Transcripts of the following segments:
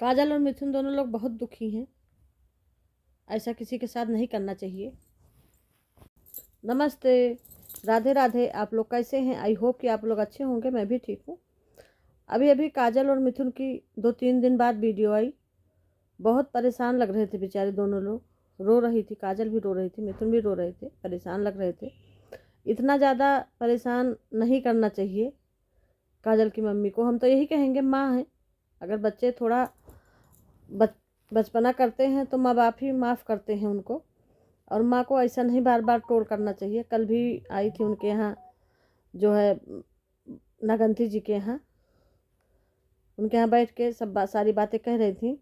काजल और मिथुन दोनों लोग बहुत दुखी हैं। ऐसा किसी के साथ नहीं करना चाहिए। नमस्ते, राधे राधे। आप लोग कैसे हैं? आई होप कि आप लोग अच्छे होंगे। मैं भी ठीक हूँ। अभी अभी काजल और मिथुन की 2-3 दिन बाद वीडियो आई। बहुत परेशान लग रहे थे बेचारे दोनों लोग। रो रही थी, काजल भी रो रही थी, मिथुन भी रो रहे थे, परेशान लग रहे थे। इतना ज़्यादा परेशान नहीं करना चाहिए काजल की मम्मी को। हम तो यही कहेंगे, माँ हैं। अगर बच्चे थोड़ा बच बचपना करते हैं तो माँ बाप ही माफ़ करते हैं उनको। और माँ को ऐसा नहीं बार बार ट्रोल करना चाहिए। कल भी आई थी उनके यहाँ, जो है नागंती जी के यहाँ, उनके यहाँ बैठ के सारी बातें कह रही थी।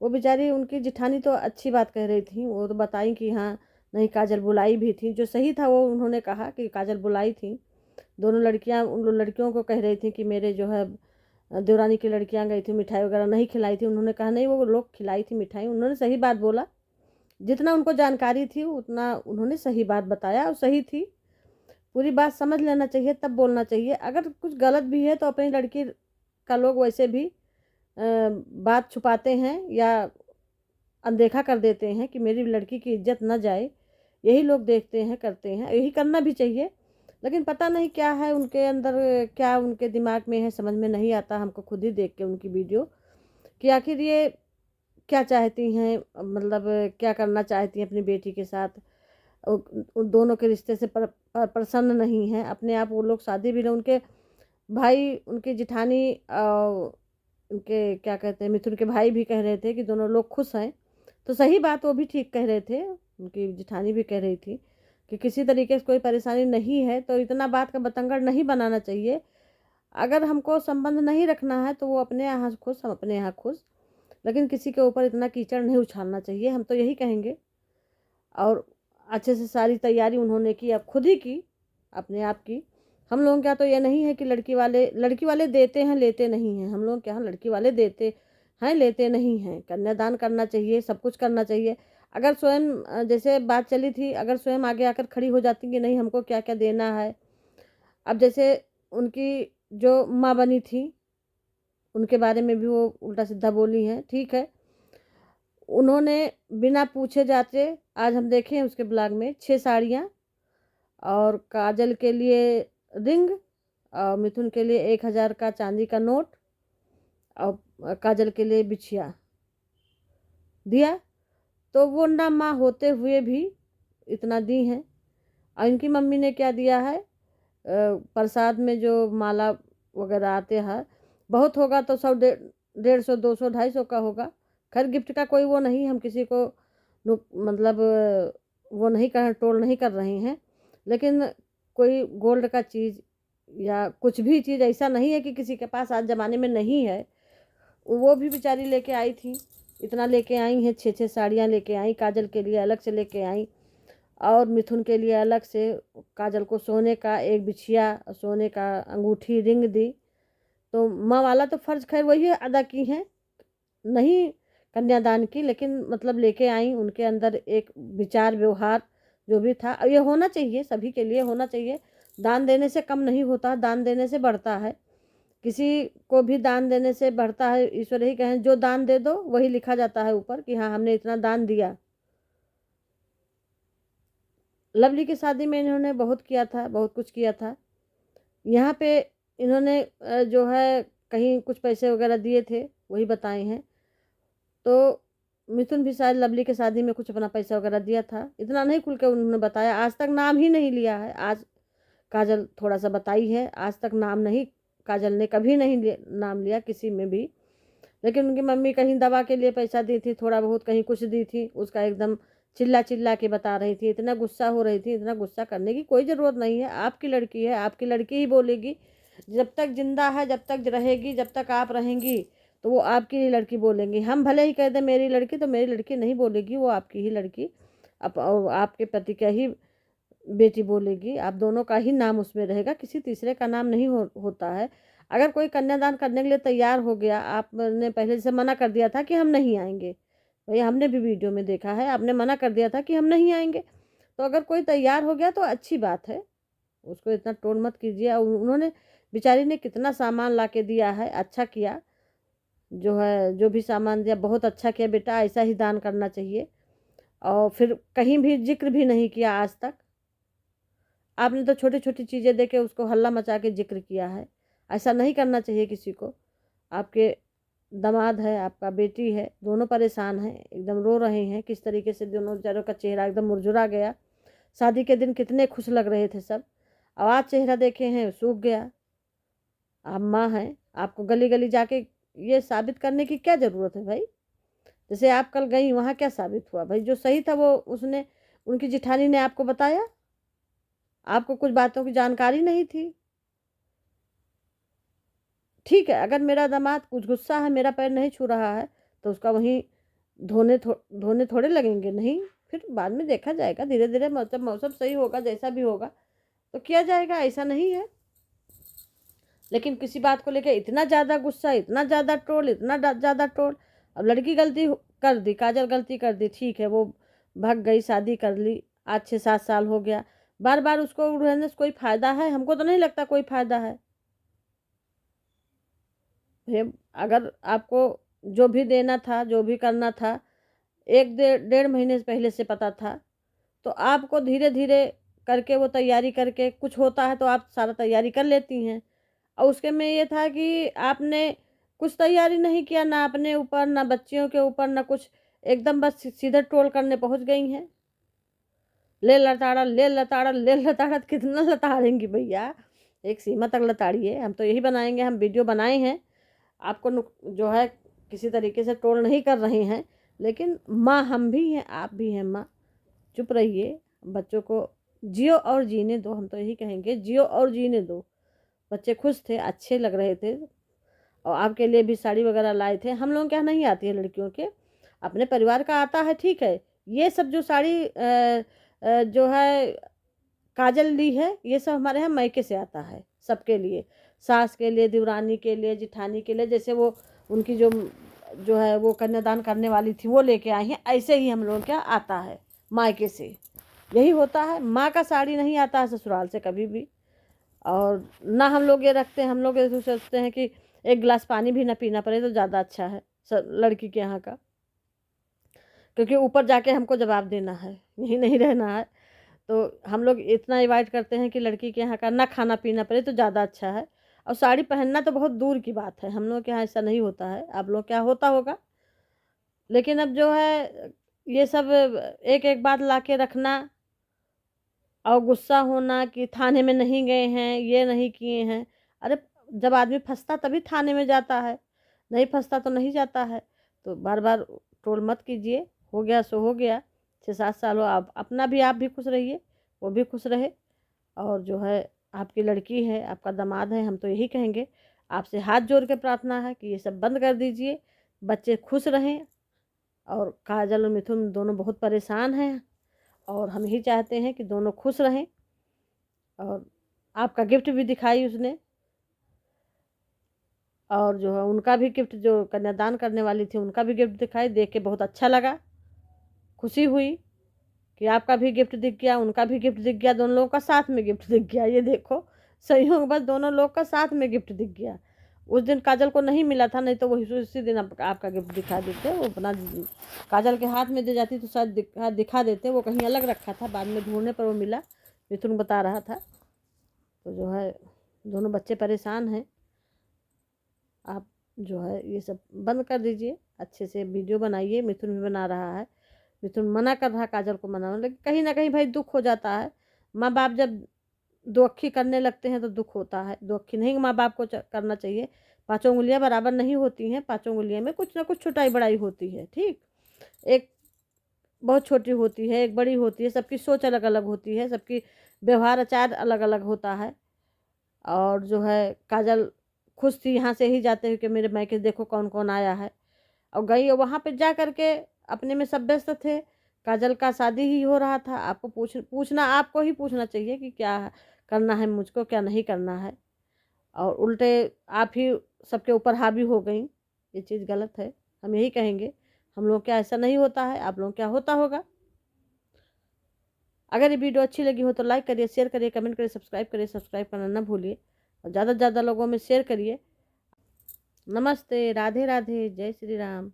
वो बेचारी उनकी जिठानी तो अच्छी बात कह रही थी। वो तो बताई कि हाँ, नहीं काजल बुलाई भी थी। जो सही था वो उन्होंने कहा कि काजल बुलाई थी। दोनों लड़कियां उन लड़कियों को कह रही थी कि मेरे जो है देवरानी की लड़कियां गई थी, मिठाई वगैरह नहीं खिलाई थी। उन्होंने कहा नहीं, वो लोग खिलाई थी मिठाई। उन्होंने सही बात बोला। जितना उनको जानकारी थी उतना उन्होंने सही बात बताया और सही थी। पूरी बात समझ लेना चाहिए तब बोलना चाहिए। अगर कुछ गलत भी है तो अपनी लड़की का लोग वैसे भी बात छुपाते हैं या अनदेखा कर देते हैं कि मेरी लड़की की इज्जत न जाए। यही लोग देखते हैं, करते हैं। यही करना भी चाहिए। लेकिन पता नहीं क्या है उनके अंदर, क्या उनके दिमाग में है, समझ में नहीं आता हमको खुद ही देख के उनकी वीडियो, कि आखिर ये क्या चाहती हैं। मतलब क्या करना चाहती हैं अपनी बेटी के साथ। उन दोनों के रिश्ते से प्रसन्न नहीं हैं। अपने आप वो लोग शादी भी नहीं, उनके भाई, उनकी जिठानी, उनके क्या कहते हैं, मिथुन के भाई भी कह रहे थे कि दोनों लोग खुश हैं। तो सही बात, वो भी ठीक कह रहे थे। उनकी जिठानी भी कह रही थी कि किसी तरीके से कोई परेशानी नहीं है तो इतना बात का बतंगड़ नहीं बनाना चाहिए। अगर हमको संबंध नहीं रखना है तो वो अपने यहाँ खुश, हम अपने यहाँ खुश। लेकिन किसी के ऊपर इतना कीचड़ नहीं उछालना चाहिए, हम तो यही कहेंगे। और अच्छे से सारी तैयारी उन्होंने की, अब खुद ही की, अपने आप की। हम लोगों क्या तो ये नहीं है कि लड़की वाले देते हैं लेते नहीं हैं। हम लोग क्या, लड़की वाले देते हैं लेते नहीं हैं। कन्यादान करना चाहिए, सब कुछ करना चाहिए। अगर स्वयं जैसे बात चली थी, अगर स्वयं आगे आकर खड़ी हो जाती कि नहीं हमको क्या क्या देना है। अब जैसे उनकी जो माँ बनी थी, उनके बारे में भी वो उल्टा सीधा बोली हैं, ठीक है। उन्होंने बिना पूछे जाते, आज हम देखें उसके ब्लॉग में 6 साड़ियाँ, और काजल के लिए रिंग, और मिथुन के लिए 1,000 का चांदी का नोट, और काजल के लिए बिछिया दिया। तो वो ना माँ होते हुए भी इतना दी हैं। और इनकी मम्मी ने क्या दिया है, प्रसाद में जो माला वगैरह आते हैं, बहुत होगा तो 100, 150, 200, 250 का होगा। खैर गिफ्ट का कोई वो नहीं, हम किसी को मतलब वो नहीं कर, ट्रोल नहीं कर रहे हैं। लेकिन कोई गोल्ड का चीज़ या कुछ भी चीज़ ऐसा नहीं है कि किसी के पास आज ज़माने में नहीं है। वो भी बेचारी लेके आई थी, इतना लेके आई हैं। 6-6 साड़ियाँ लेके आई, काजल के लिए अलग से लेके आई, और मिथुन के लिए अलग से। काजल को सोने का एक बिछिया, सोने का अंगूठी, रिंग दी। तो माँ वाला तो फ़र्ज़ खैर वही अदा की हैं, नहीं कन्यादान की, लेकिन मतलब लेके आई। उनके अंदर एक विचार व्यवहार जो भी था, ये होना चाहिए, सभी के लिए होना चाहिए। दान देने से कम नहीं होता, दान देने से बढ़ता है। किसी को भी दान देने से बढ़ता है। ईश्वर ही कहें, जो दान दे दो वही लिखा जाता है ऊपर कि हाँ हमने इतना दान दिया। लवली की शादी में इन्होंने बहुत किया था, बहुत कुछ किया था। यहाँ पे इन्होंने जो है कहीं कुछ पैसे वगैरह दिए थे, वही बताए हैं। तो मिथुन भी शायद लवली के शादी में कुछ अपना पैसा वगैरह दिया था। इतना नहीं खुल के उन्होंने बताया, आज तक नाम ही नहीं लिया है। आज काजल थोड़ा सा बताई है, आज तक नाम नहीं, काजल ने कभी नहीं नाम लिया किसी में भी। लेकिन उनकी मम्मी कहीं दवा के लिए पैसा दी थी, थोड़ा बहुत कहीं कुछ दी थी, उसका एकदम चिल्ला चिल्ला के बता रही थी। इतना गुस्सा हो रही थी, इतना गुस्सा करने की कोई ज़रूरत नहीं है। आपकी लड़की है, आपकी लड़की ही बोलेगी। जब तक जिंदा है, जब तक रहेगी, जब तक आप रहेंगी, तो वो आपकी ही लड़की बोलेंगी। हम भले ही कह दें मेरी लड़की, तो मेरी लड़की नहीं बोलेगी, वो आपकी ही लड़की, आपके पति का ही बेटी बोलेगी। आप दोनों का ही नाम उसमें रहेगा, किसी तीसरे का नाम नहीं होता है। अगर कोई कन्यादान करने के लिए तैयार हो गया, आपने पहले से मना कर दिया था कि हम नहीं आएंगे, भैया हमने भी वीडियो में देखा है, आपने मना कर दिया था कि हम नहीं आएंगे। तो अगर कोई तैयार हो गया तो अच्छी बात है, उसको इतना टोन मत कीजिए। और उन्होंने, बेचारी ने कितना सामान ला के दिया है, अच्छा किया। जो है जो भी सामान दिया बहुत अच्छा किया बेटा, ऐसा ही दान करना चाहिए। और फिर कहीं भी जिक्र भी नहीं किया आज तक। आपने तो छोटी छोटी चीज़ें दे के उसको हल्ला मचा के जिक्र किया है। ऐसा नहीं करना चाहिए किसी को। आपके दामाद है, आपका बेटी है, दोनों परेशान हैं, एकदम रो रहे हैं। किस तरीके से दोनों बेचारों का चेहरा एकदम मुरझुरा गया। शादी के दिन कितने खुश लग रहे थे सब, और आज चेहरा देखे हैं सूख गया। आप माँ हैं, आपको गली गली जाके ये साबित करने की क्या ज़रूरत है भाई। जैसे आप कल गई वहाँ क्या साबित हुआ भाई, जो सही था वो उसने उनकी जिठानी ने आपको बताया, आपको कुछ बातों की जानकारी नहीं थी। ठीक है, अगर मेरा दामाद कुछ गुस्सा है, मेरा पैर नहीं छू रहा है, तो उसका वहीं धोने थोड़े लगेंगे, नहीं। फिर बाद में देखा जाएगा, धीरे धीरे मतलब मौसम सही होगा, जैसा भी होगा तो किया जाएगा, ऐसा नहीं है। लेकिन किसी बात को लेकर इतना ज़्यादा गुस्सा, इतना ज़्यादा ट्रोल, इतना ज़्यादा ट्रोल। अब लड़की गलती कर दी, काजल गलती कर दी, ठीक है, वो भाग गई, शादी कर ली, आज 6-7 साल हो गया। बार बार उसको रहने से कोई फ़ायदा है? हमको तो नहीं लगता कोई फ़ायदा है। अगर आपको जो भी देना था, जो भी करना था, 1 डेढ़ महीने से पहले से पता था, तो आपको धीरे धीरे करके वो तैयारी करके, कुछ होता है तो आप सारा तैयारी कर लेती हैं। और उसके में ये था कि आपने कुछ तैयारी नहीं किया, ना अपने ऊपर, ना बच्चियों के ऊपर, ना कुछ। एकदम बस सीधे ट्रोल करने पहुंच गई हैं। ले लताड़ा, ले लताड़ा, ले लताड़ा, कितना लताड़ेंगी भैया, एक सीमा तक लताड़िए। हम तो यही बनाएंगे, हम वीडियो बनाए हैं, आपको जो है किसी तरीके से ट्रोल नहीं कर रहे हैं। लेकिन माँ हम भी हैं, आप भी हैं माँ, चुप रहिए, बच्चों को जियो और जीने दो। हम तो यही कहेंगे, जियो और जीने दो। बच्चे खुश थे, अच्छे लग रहे थे, और आपके लिए भी साड़ी वगैरह लाए थे। हम लोगों के यहाँ नहीं आती है लड़कियों के, अपने परिवार का आता है, ठीक है। ये सब जो साड़ी जो है काजल ली है, ये सब हमारे यहाँ मायके से आता है, सबके लिए, सास के लिए, देवरानी के लिए, जिठानी के लिए। जैसे वो उनकी जो जो है वो कन्यादान करने वाली थी, वो लेके आई हैं, ऐसे ही हम लोगों के यहाँ आता है मायके से। यही होता है, माँ का साड़ी नहीं आता है ससुराल से कभी भी। और ना हम लोग ये रखते हैं, हम लोग ये सोचते हैं कि एक गिलास पानी भी ना पीना पड़े तो ज़्यादा अच्छा है लड़की के यहाँ का। क्योंकि ऊपर जाके हमको जवाब देना है, यहीं नहीं रहना है। तो हम लोग इतना अवॉइड करते हैं कि लड़की के यहाँ का ना खाना पीना पड़े तो ज़्यादा अच्छा है। और साड़ी पहनना तो बहुत दूर की बात है, हम लोग के यहाँ ऐसा नहीं होता है, आप लोग क्या होता होगा। लेकिन अब जो है ये सब एक एक बात ला के रखना, और गुस्सा होना कि थाने में नहीं गए हैं, ये नहीं किए हैं। अरे जब आदमी फंसता तभी थाने में जाता है, नहीं फंसता तो नहीं जाता है। तो बार बार ट्रोल मत कीजिए, हो गया सो हो गया। 6-7 साल हो, आप अपना भी, आप भी खुश रहिए, वो भी खुश रहे। और जो है आपकी लड़की है, आपका दामाद है, हम तो यही कहेंगे, आपसे हाथ जोड़ के प्रार्थना है कि ये सब बंद कर दीजिए, बच्चे खुश रहें। और काजल और मिथुन दोनों बहुत परेशान हैं, और हम यही चाहते हैं कि दोनों खुश रहें। और आपका गिफ्ट भी दिखाई उसने, और जो है उनका भी गिफ्ट, जो कन्यादान करने वाली थी उनका भी गिफ्ट दिखाई, देख के बहुत अच्छा लगा, खुशी हुई कि आपका भी गिफ्ट दिख गया, उनका भी गिफ्ट दिख गया, दोनों लोगों का साथ में गिफ्ट दिख गया। ये देखो संयोग, बस दोनों लोग का साथ में गिफ्ट दिख गया। उस दिन काजल को नहीं मिला था, नहीं तो वो उसी दिन आपका गिफ्ट दिखा देते, वो अपना काजल के हाथ में दे जाती तो शायद दिखा देते। वो कहीं अलग रखा था, बाद में ढूंढने पर वो मिला, मिथुन बता रहा था। तो जो है दोनों बच्चे परेशान हैं। आप जो है ये सब बंद कर दीजिए, अच्छे से वीडियो बनाइए। मिथुन भी बना रहा है, मिथुन मना कर रहा है काजल को मना, लेकिन कहीं ना कहीं भाई दुख हो जाता है। माँ बाप जब दो अक्खी करने लगते हैं तो दुख होता है। दो अक्खी नहीं माँ बाप को करना चाहिए, पांचों उंगलियां बराबर नहीं होती हैं, पांचों उंगलियों में कुछ ना कुछ छुटाई बड़ाई होती है, ठीक। एक बहुत छोटी होती है, एक बड़ी होती है, सबकी सोच अलग अलग होती है, सबकी व्यवहार आचार अलग अलग होता है। और जो है काजल खुश थी यहाँ से ही जाते हुए कि मेरे मायके देखो कौन कौन आया है, और गई, और वहाँ पे जा करके अपने में सब व्यस्त थे। काजल का शादी ही हो रहा था, आपको पूछना आपको ही पूछना चाहिए कि क्या करना है मुझको, क्या नहीं करना है। और उल्टे आप ही सबके ऊपर हावी हो गई, ये चीज़ गलत है। हम यही कहेंगे, हम लोग क्या ऐसा नहीं होता है, आप लोग क्या होता होगा। अगर ये वीडियो अच्छी लगी हो तो लाइक करिए, शेयर करिए, कमेंट करिए, सब्सक्राइब करिए, सब्सक्राइब करना ना भूलिए, और ज़्यादा से ज़्यादा लोगों में शेयर करिए। नमस्ते, राधे राधे, जय श्री राम।